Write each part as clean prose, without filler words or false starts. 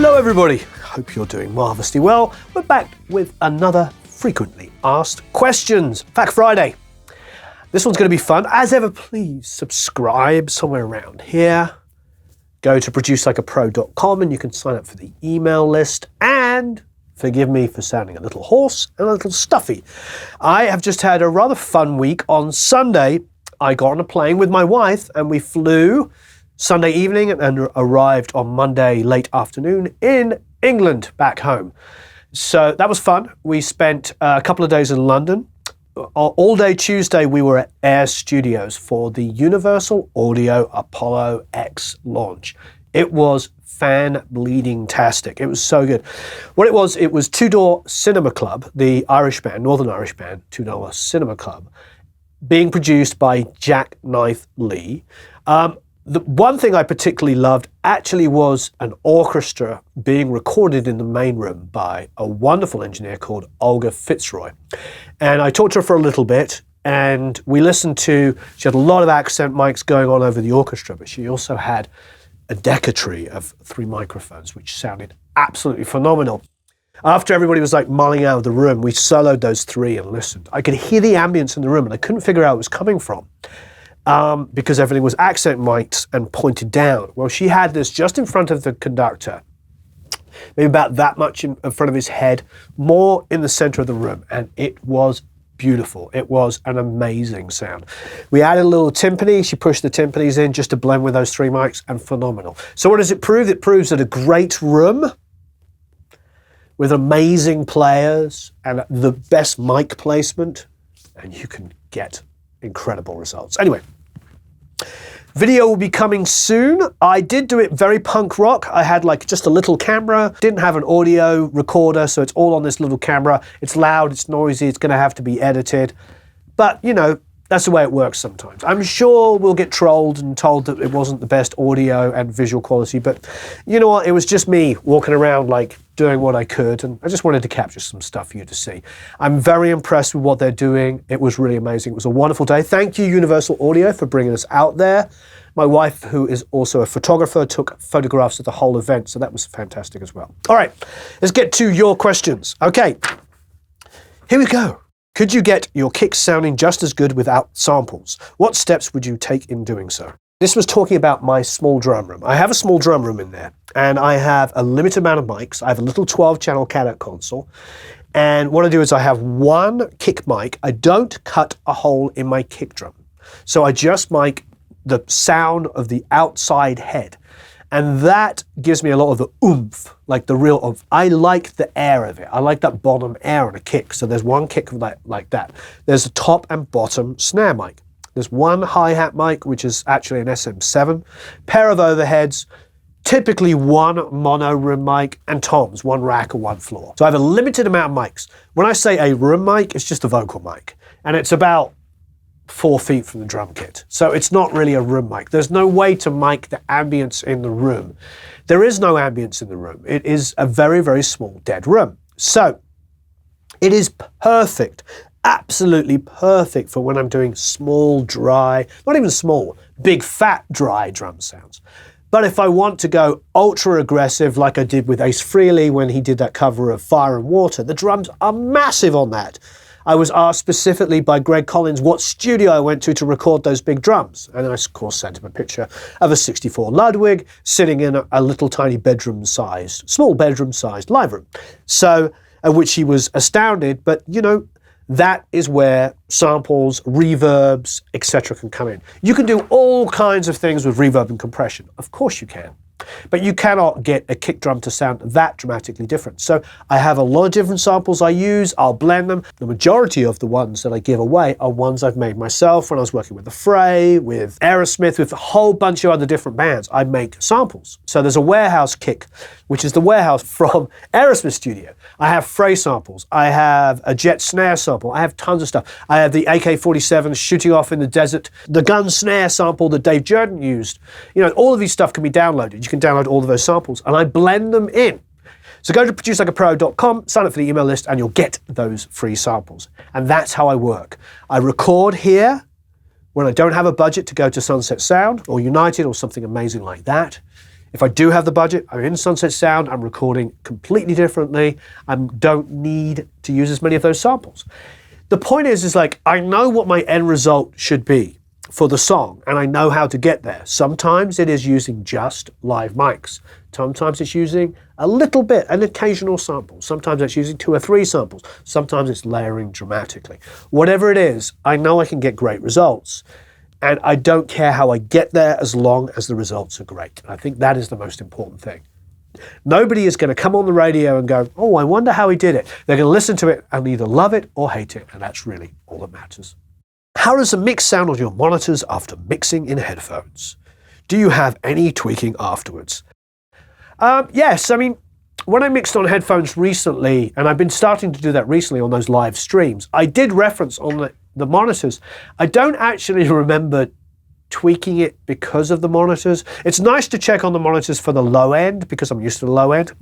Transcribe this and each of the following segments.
Hello everybody, hope you're doing marvellously well. We're back with another frequently asked questions. Fact Friday. This one's going to be fun. As ever, please subscribe somewhere around here. Go to producelikeapro.com and you can sign up for the email list. And forgive me for sounding a little hoarse and a little stuffy. I have just had a rather fun week. On Sunday, I got on a plane with my wife and we flew Sunday evening and arrived on Monday late afternoon in England back home. So that was fun. We spent a couple of days in London. All day Tuesday, we were at Air Studios for the Universal Audio Apollo X launch. It was fan-bleeding-tastic. It was so good. What it was Two Door Cinema Club, the Irish band, Northern Irish band, Two Door Cinema Club, being produced by Jack Knife Lee. The one thing I particularly loved actually was an orchestra being recorded in the main room by a wonderful engineer called Olga Fitzroy. And I talked to her for a little bit and we listened to, she had a lot of accent mics going on over the orchestra, but she also had a decatry of 3 microphones, which sounded absolutely phenomenal. After everybody was like mulling out of the room, we soloed those 3 and listened. I could hear the ambience in the room and I couldn't figure out where it was coming from. Because everything was accent mic'd and pointed down. Well, she had this just in front of the conductor, maybe about that much in front of his head, more in the center of the room, and it was beautiful. It was an amazing sound. We added a little timpani. She pushed the timpanis in just to blend with those 3 mics, and phenomenal. So what does it prove? It proves that a great room with amazing players and the best mic placement, and you can get incredible results. Anyway, video will be coming soon. I did do it very punk rock. I had like just a little camera, didn't have an audio recorder, so it's all on this little camera. It's loud, it's noisy, it's going to have to be edited. But, you know, that's the way it works sometimes. I'm sure we'll get trolled and told that it wasn't the best audio and visual quality, but you know what? It was just me walking around like doing what I could, and I just wanted to capture some stuff for you to see. I'm very impressed with what they're doing. It was really amazing. It was a wonderful day. Thank you, Universal Audio, for bringing us out there. My wife, who is also a photographer, took photographs of the whole event, so that was fantastic as well. All right, let's get to your questions. Okay, here we go. Could you get your kicks sounding just as good without samples? What steps would you take in doing so? This was talking about my small drum room. I have a small drum room in there, and I have a limited amount of mics. I have a little 12-channel Cadac console, and what I do is I have one kick mic. I don't cut a hole in my kick drum, so I just mic the sound of the outside head, and that gives me a lot of the oomph, like the real oomph. I like the air of it. I like that bottom air on a kick. So there's one kick like that. There's a top and bottom snare mic. There's one hi-hat mic, which is actually an SM7, pair of overheads, typically one mono room mic, and toms, one rack or one floor. So I have a limited amount of mics. When I say a room mic, it's just a vocal mic, and it's about 4 feet from the drum kit. So it's not really a room mic. There's no way to mic the ambience in the room. There is no ambience in the room. It is a very, very small dead room. So it is perfect, absolutely perfect for when I'm doing small, dry, not even small, big, fat, dry drum sounds. But if I want to go ultra aggressive like I did with Ace Frehley when he did that cover of Fire and Water, the drums are massive on that. I was asked specifically by Greg Collins what studio I went to record those big drums. And I, of course, sent him a picture of a 64 Ludwig sitting in a little tiny small bedroom-sized live room. So, at which he was astounded, but, you know, that is where samples, reverbs, etc. can come in. You can do all kinds of things with reverb and compression. Of course you can. But you cannot get a kick drum to sound that dramatically different. So I have a lot of different samples I use. I'll blend them. The majority of the ones that I give away are ones I've made myself when I was working with The Fray, with Aerosmith, with a whole bunch of other different bands. I make samples. So there's a Warehouse kick, which is the Warehouse from Aerosmith studio. I have Fray samples. I have a Jet snare sample. I have tons of stuff. I have the AK-47 shooting off in the desert, the gun snare sample that Dave Jordan used. You know, all of these stuff can be downloaded. You can download all of those samples and I blend them in. So go to producelikeapro.com, sign up for the email list, and you'll get those free samples. And that's how I work. I record here when I don't have a budget to go to Sunset Sound or United or something amazing like that. If I do have the budget, I'm in Sunset Sound, I'm recording completely differently, I don't need to use as many of those samples. The point is like, I know what my end result should be for the song, and I know how to get there. Sometimes it is using just live mics. Sometimes it's using a little bit, an occasional sample. Sometimes it's using 2 or 3 samples. Sometimes it's layering dramatically. Whatever it is, I know I can get great results. And I don't care how I get there as long as the results are great. And I think that is the most important thing. Nobody is going to come on the radio and go, oh, I wonder how he did it. They're going to listen to it and either love it or hate it. And that's really all that matters. How does the mix sound on your monitors after mixing in headphones? Do you have any tweaking afterwards? Yes, I mean, when I mixed on headphones recently, and I've been starting to do that recently on those live streams, I did reference on the monitors. I don't actually remember tweaking it because of the monitors. It's nice to check on the monitors for the low end because I'm used to the low end.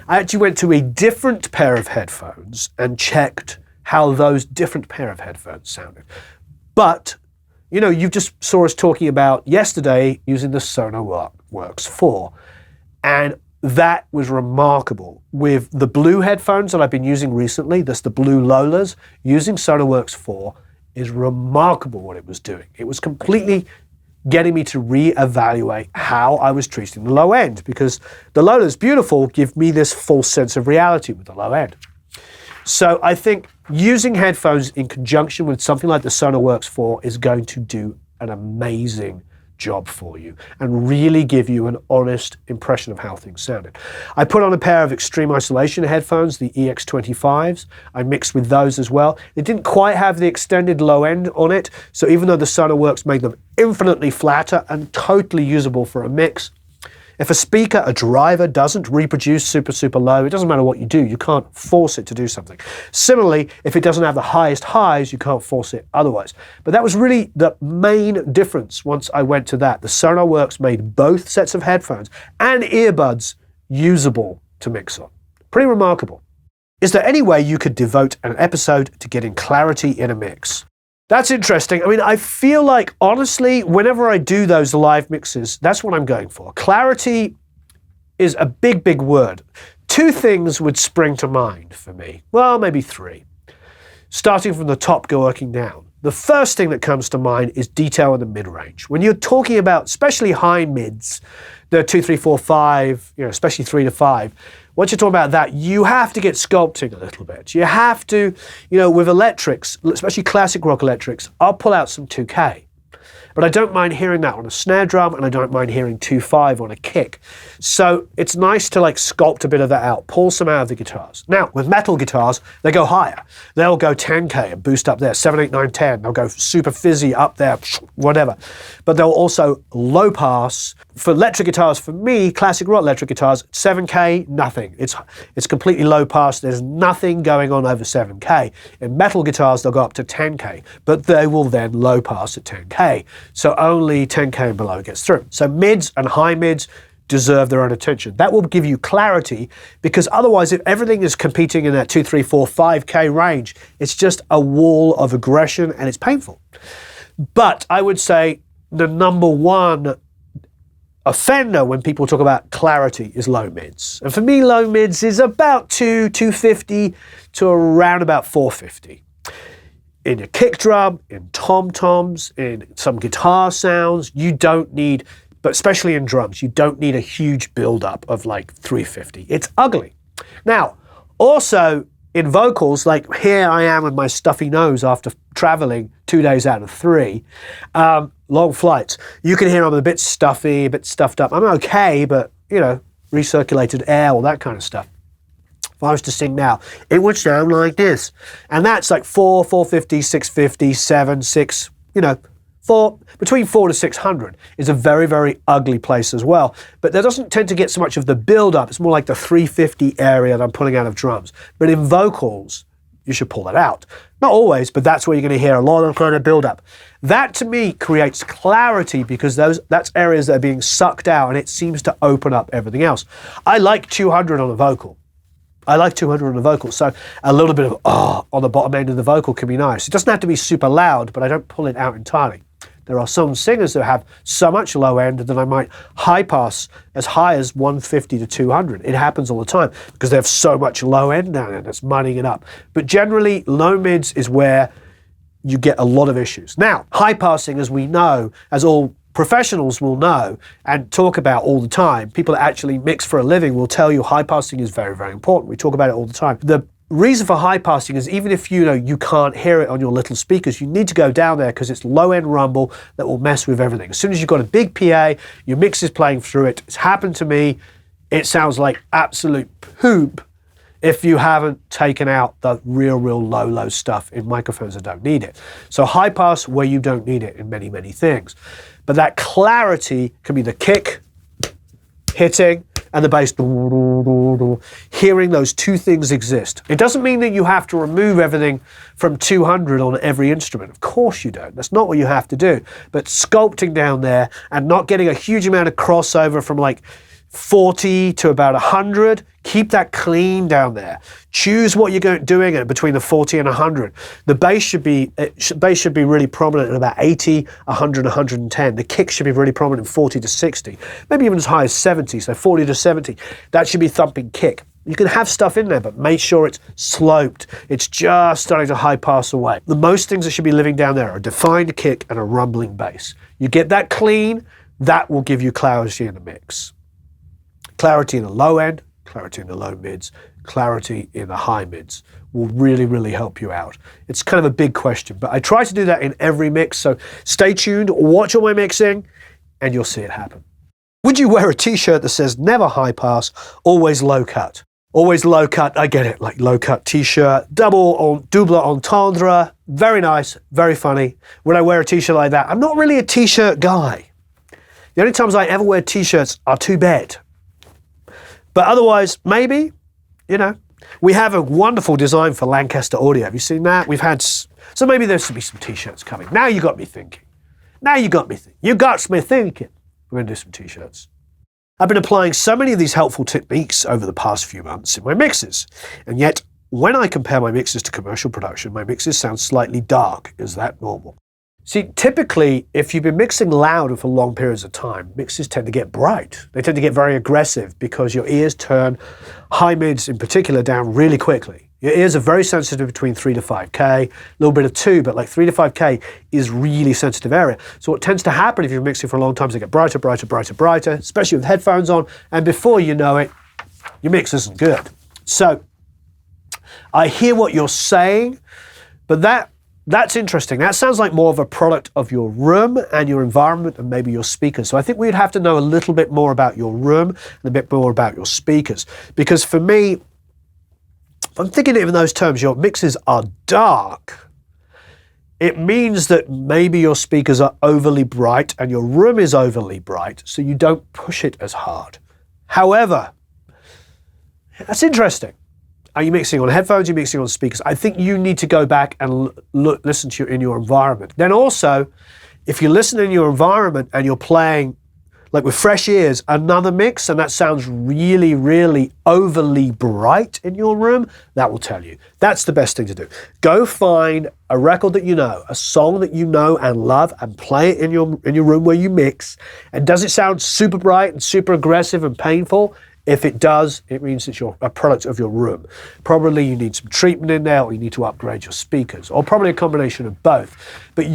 I actually went to a different pair of headphones and checked how those different pair of headphones sounded. But, you know, you just saw us talking about yesterday using the SonarWorks 4. And that was remarkable. With the blue headphones that I've been using recently, that's the blue Lolas, using SonarWorks 4 is remarkable what it was doing. It was completely getting me to reevaluate how I was treating the low end, because the Lola's beautiful, give me this false sense of reality with the low end. So I think using headphones in conjunction with something like the SonarWorks 4 is going to do an amazing job for you and really give you an honest impression of how things sounded. I put on a pair of extreme isolation headphones, the EX25s. I mixed with those as well. It didn't quite have the extended low end on it, so even though the SonarWorks made them infinitely flatter and totally usable for a mix, if a speaker, a driver, doesn't reproduce super low, it doesn't matter what you do, you can't force it to do something. Similarly, if it doesn't have the highest highs, you can't force it otherwise. But that was really the main difference once I went to that. The SonarWorks made both sets of headphones and earbuds usable to mix on. Pretty remarkable. Is there any way you could devote an episode to getting clarity in a mix? That's interesting. I mean, I feel like, honestly, whenever I do those live mixes, that's what I'm going for. Clarity is a big word. 2 things would spring to mind for me. Well, maybe 3. Starting from the top, working down. The first thing that comes to mind is detail in the mid-range. When you're talking about, especially high mids, the 2, 3, 4, 5, especially 3 to 5, once you're talking about that, you have to get sculpting a little bit. You have to, with electrics, especially classic rock electrics, I'll pull out some 2K. But I don't mind hearing that on a snare drum, and I don't mind hearing 2.5 on a kick. So it's nice to sculpt a bit of that out, pull some out of the guitars. Now, with metal guitars, they go higher. They'll go 10K and boost up there, 7, 8, 9, 10. They'll go super fizzy up there, whatever. But they'll also low pass. For electric guitars, for me, classic rock electric guitars, 7K, nothing. It's completely low pass. There's nothing going on over 7K. In metal guitars, they'll go up to 10K, but they will then low pass at 10K. So only 10K and below gets through. So mids and high mids deserve their own attention. That will give you clarity, because otherwise, if everything is competing in that 2, 3, 4, 5K range, it's just a wall of aggression and it's painful. But I would say the number one offender when people talk about clarity is low mids. And for me, low mids is about 250 to around about 450. In your kick drum, in tom-toms, in some guitar sounds, you don't need, but especially in drums, you don't need a huge build-up of 350. It's ugly. Now, also in vocals, here I am with my stuffy nose after traveling 2 days out of 3, long flights. You can hear I'm a bit stuffy, a bit stuffed up. I'm okay, but, recirculated air, all that kind of stuff. If I was to sing now, it would sound like this. And that's 4, 450, 650, 7, 6, between 4 to 600 is a very ugly place as well. But that doesn't tend to get so much of the build-up. It's more like the 350 area that I'm pulling out of drums. But in vocals, you should pull that out. Not always, but that's where you're going to hear a lot of kind of build-up. That, to me, creates clarity, because that's areas that are being sucked out, and it seems to open up everything else. I like 200 on a vocal. So a little bit of on the bottom end of the vocal can be nice. It doesn't have to be super loud, but I don't pull it out entirely. There are some singers that have so much low end that I might high pass as high as 150 to 200. It happens all the time because they have so much low end down there that's muddying it up. But generally, low mids is where you get a lot of issues. Now, high passing, as we know, as all professionals will know and talk about all the time, people that actually mix for a living will tell you high passing is very, very important. We talk about it all the time. The reason for high passing is even if you can't hear it on your little speakers, you need to go down there because it's low end rumble that will mess with everything. As soon as you've got a big PA, your mix is playing through it. It's happened to me. It sounds like absolute poop if you haven't taken out the real low stuff in microphones that don't need it. So high pass where you don't need it in many, many things. But that clarity can be the kick, hitting, and the bass. Hearing those two things exist. It doesn't mean that you have to remove everything from 200 on every instrument. Of course you don't. That's not what you have to do. But sculpting down there and not getting a huge amount of crossover from like 40 to about 100, keep that clean down there. Choose what you're doing at between the 40 and 100. The bass should be really prominent at about 80, 100, 110. The kick should be really prominent in 40 to 60, maybe even as high as 70, so 40 to 70. That should be thumping kick. You can have stuff in there, but make sure it's sloped. It's just starting to high pass away. The most things that should be living down there are a defined kick and a rumbling bass. You get that clean, that will give you clarity in the mix. Clarity in the low end, clarity in the low mids, clarity in the high mids will really help you out. It's kind of a big question, but I try to do that in every mix, so stay tuned, watch all my mixing, and you'll see it happen. Would you wear a t-shirt that says never high pass, always low cut? Always low cut, I get it, like low cut t-shirt, double entendre, very nice, very funny. Would I wear a t-shirt like that? I'm not really a t-shirt guy. The only times I ever wear t-shirts are to bed. But otherwise, maybe, we have a wonderful design for Lancaster Audio. Have you seen that? So maybe there should be some t-shirts coming. Now you got me thinking. You got me thinking. We're going to do some t-shirts. I've been applying so many of these helpful techniques over the past few months in my mixes. And yet, when I compare my mixes to commercial production, my mixes sound slightly dark. Is that normal? See, typically, if you've been mixing loud for long periods of time, mixes tend to get bright. They tend to get very aggressive because your ears turn high mids in particular down really quickly. Your ears are very sensitive between 3 to 5K, a little bit of 2, but like 3 to 5K is really sensitive area. So what tends to happen if you're mixing for a long time is they get brighter, especially with headphones on, and before you know it, your mix isn't good. So I hear what you're saying, but that's interesting. That sounds like more of a product of your room and your environment and maybe your speakers. So I think we'd have to know a little bit more about your room and a bit more about your speakers. Because for me, if I'm thinking it in those terms, your mixes are dark. It means that maybe your speakers are overly bright and your room is overly bright, so you don't push it as hard. However, that's interesting. Are you mixing on headphones? Are you mixing on speakers? I think you need to go back and listen to in your environment. Then also, if you listen in your environment and you're playing, like with fresh ears, another mix, and that sounds really overly bright in your room, that will tell you. That's the best thing to do. Go find a record that you know, a song that you know and love, and play it in your room where you mix. And does it sound super bright and super aggressive and painful? If it does, it means it's a product of your room. Probably you need some treatment in there, or you need to upgrade your speakers, or probably a combination of both. But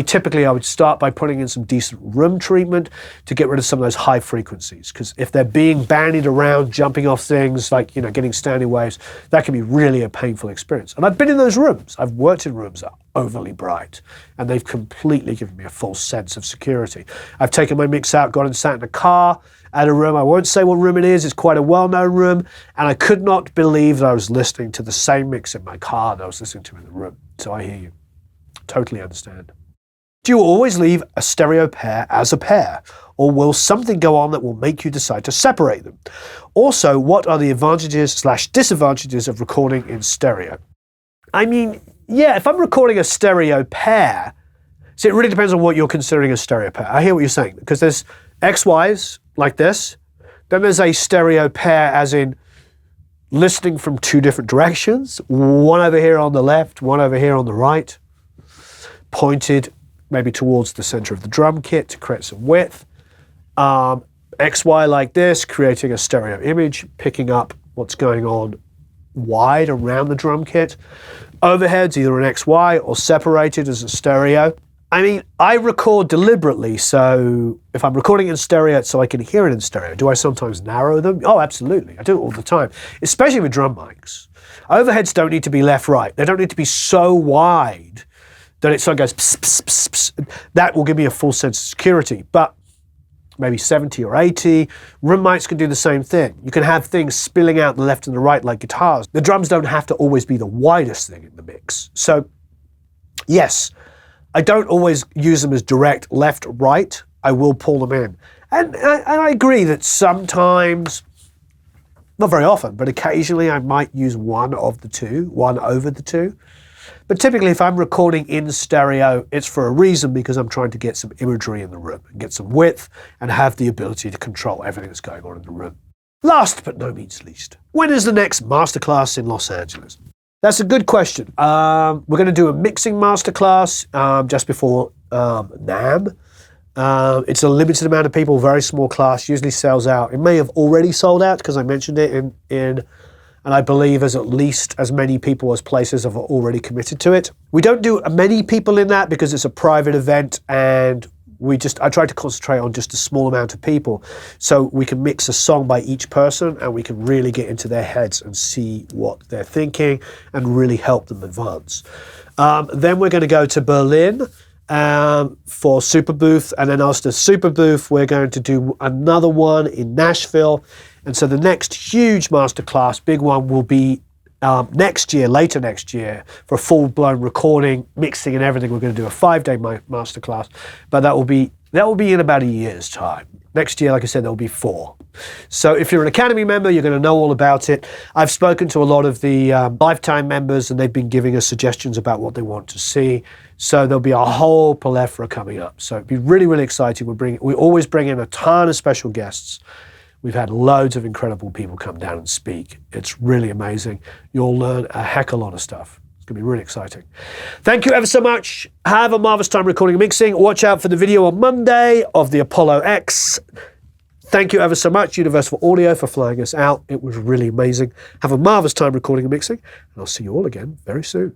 typically I would start by putting in some decent room treatment to get rid of some of those high frequencies. Because if they're being bandied around, jumping off things, like, getting standing waves, that can be really a painful experience. And I've been in those rooms. I've worked in rooms that are overly bright, and they've completely given me a false sense of security. I've taken my mix out, gone and sat in a car, at a room. I won't say what room it is. It's quite a well-known room. And I could not believe that I was listening to the same mix in my car that I was listening to in the room. So I hear you. Totally understand. Do you always leave a stereo pair as a pair? Or will something go on that will make you decide to separate them? Also, what are the advantages/disadvantages of recording in stereo? I mean, yeah, if I'm recording a stereo pair, so it really depends on what you're considering a stereo pair. I hear what you're saying, because there's XYs like this. Then there's a stereo pair as in listening from two different directions. One over here on the left, one over here on the right. Pointed maybe towards the center of the drum kit to create some width. XY like this, creating a stereo image, picking up what's going on wide around the drum kit. Overheads, either an XY or separated as a stereo. I mean, I record deliberately, so if I'm recording in stereo, it's so I can hear it in stereo. Do I sometimes narrow them? Oh, absolutely. I do it all the time, especially with drum mics. Overheads don't need to be left-right. They don't need to be so wide that it sort of goes pss, pss, pss, pss. That will give me a full sense of security, but maybe 70 or 80. Room mics can do the same thing. You can have things spilling out the left and the right like guitars. The drums don't have to always be the widest thing in the mix. So, yes, I don't always use them as direct left-right. I will pull them in. And I agree that sometimes, not very often, but occasionally I might use one of the two, one over the two. But typically if I'm recording in stereo, it's for a reason, because I'm trying to get some imagery in the room, and get some width, and have the ability to control everything that's going on in the room. Last but no means least, when is the next masterclass in Los Angeles? That's a good question. We're going to do a mixing masterclass just before NAMM. It's a limited amount of people, very small class, usually sells out. It may have already sold out because I mentioned it and I believe there's at least as many people as places have already committed to it. We don't do many people in that because it's a private event, and I try to concentrate on just a small amount of people so we can mix a song by each person and we can really get into their heads and see what they're thinking and really help them advance. Then we're going to go to Berlin for Super Booth, and then after Super Booth we're going to do another one in Nashville. And so the next huge masterclass, big one, will be next year, later next year, for a full-blown recording, mixing and everything. We're going to do a 5-day masterclass, but that will be in about a year's time. Next year, like I said, there'll be 4. So if you're an Academy member, you're going to know all about it. I've spoken to a lot of the lifetime members, and they've been giving us suggestions about what they want to see. So there'll be a whole plethora coming up. So it'd be really, really exciting. We always bring in a ton of special guests. We've had loads of incredible people come down and speak. It's really amazing. You'll learn a heck of a lot of stuff. It's going to be really exciting. Thank you ever so much. Have a marvelous time recording and mixing. Watch out for the video on Monday of the Apollo X. Thank you ever so much, Universal Audio, for flying us out. It was really amazing. Have a marvelous time recording and mixing, and I'll see you all again very soon.